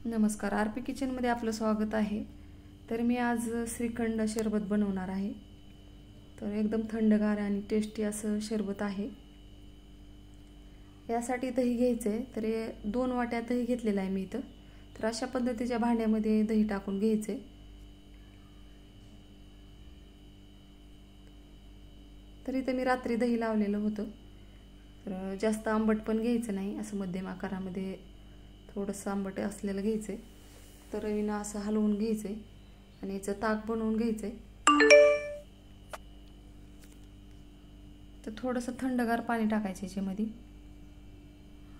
नमस्कार, आरपी किचनमध्ये आपलं स्वागत आहे। तर मी आज श्रीखंड शरबत बनवणार आहे। तर एकदम थंडगार आणि टेस्टी असं शरबत आहे। यासाठी दही घ्यायचे, तर 2 वाट्या दही घेतलेला आहे मी इथं। तर अशा पद्धतीच्या भांड्यामध्ये दही टाकून घ्यायचे। तर इथं मी रात्री दही लावलेलं होतं। तर जास्त आंबट पण घ्यायचं नाही, असं मध्यम आकारामध्ये थोडंसं आंबट असलेलं घ्यायचे। तर रवीनं असं हलवून घ्यायचे आणि याचं ताक बनवून घ्यायचे। तर थोडंसं थंडगार पाणी टाकायचं याच्यामध्ये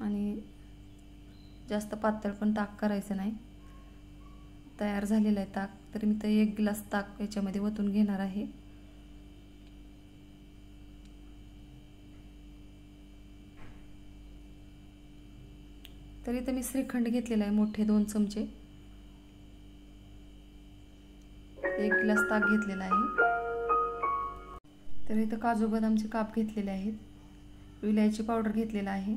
आणि जास्त पातळ पण ताक करायचं नाही। तयार झालेलं आहे ताक। तर मी तर 1 ग्लास ताक याच्यामध्ये ओतून घेणार आहे। तर इथं मी श्रीखंड घेतलेला आहे मोठे 2 चमचे। 1 ग्लास ताक घेतलेला आहे। तर इथं काजू बदामचे काप घेतलेले आहेत। विलायची पावडर घेतलेला आहे।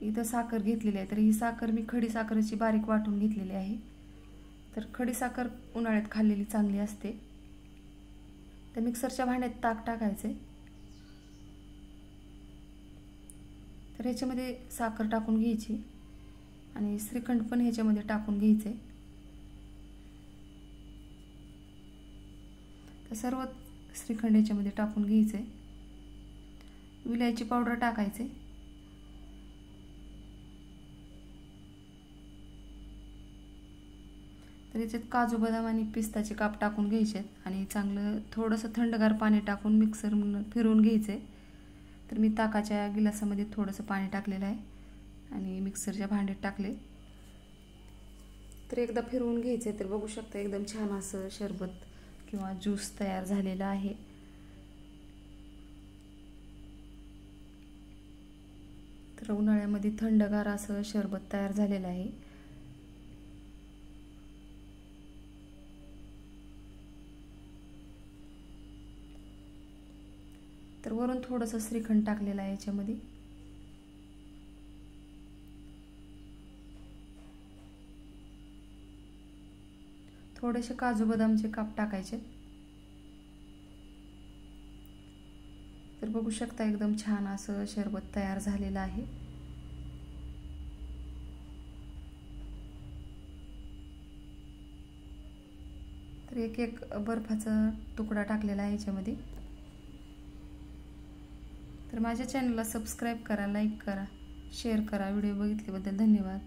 इथं साखर घेतलेली आहे। तर ही साखर मी खडी साखरेची बारीक वाटून घेतलेली आहे। तर खडी साखर उन्हाळ्यात खाल्लेली चांगली असते। तर मिक्सरच्या भांड्यात ताक टाकायचे। तर ह्याच्यामध्ये साखर टाकून घ्यायची आणि श्रीखंड पण ह्याच्यामध्ये टाकून घ्यायचे। तर सर्व श्रीखंड ह्याच्यामध्ये टाकून घ्यायचे। विलायची पावडर टाकायचे। तर याच्यात काजू बदाम आणि पिस्ताचे काप टाकून घ्यायचे आणि चांगलं थोडंसं थंडगार पाणी टाकून मिक्सर फिरवून घ्यायचे। तर मी ताकाच्या गिलासामध्ये थोडंसं पाणी टाकलेलं आहे आणि मिक्सरच्या भांड्यात टाकले। तर एकदा फिरवून घ्यायचे। तर बघू शकता एकदम छान असं शरबत किंवा ज्यूस तयार झालेला आहे। तर उन्हाळ्यामध्ये थंडगार असं शरबत तयार झालेलं आहे। तर वरून थोडंसं श्रीखंड टाकलेलं आहे याच्यामध्ये। थोडेसे काजू बदामचे काप टाकायचे। तर बघू शकता एकदम छान असं शरबत तयार झालेलं आहे। तर एक बर्फाचा तुकडा टाकलेला आहे याच्यामध्ये। तर माझ्या चॅनलला सबस्क्राइब करा, लाईक करा, शेअर करा। व्हिडिओ बघितल्याबद्दल धन्यवाद।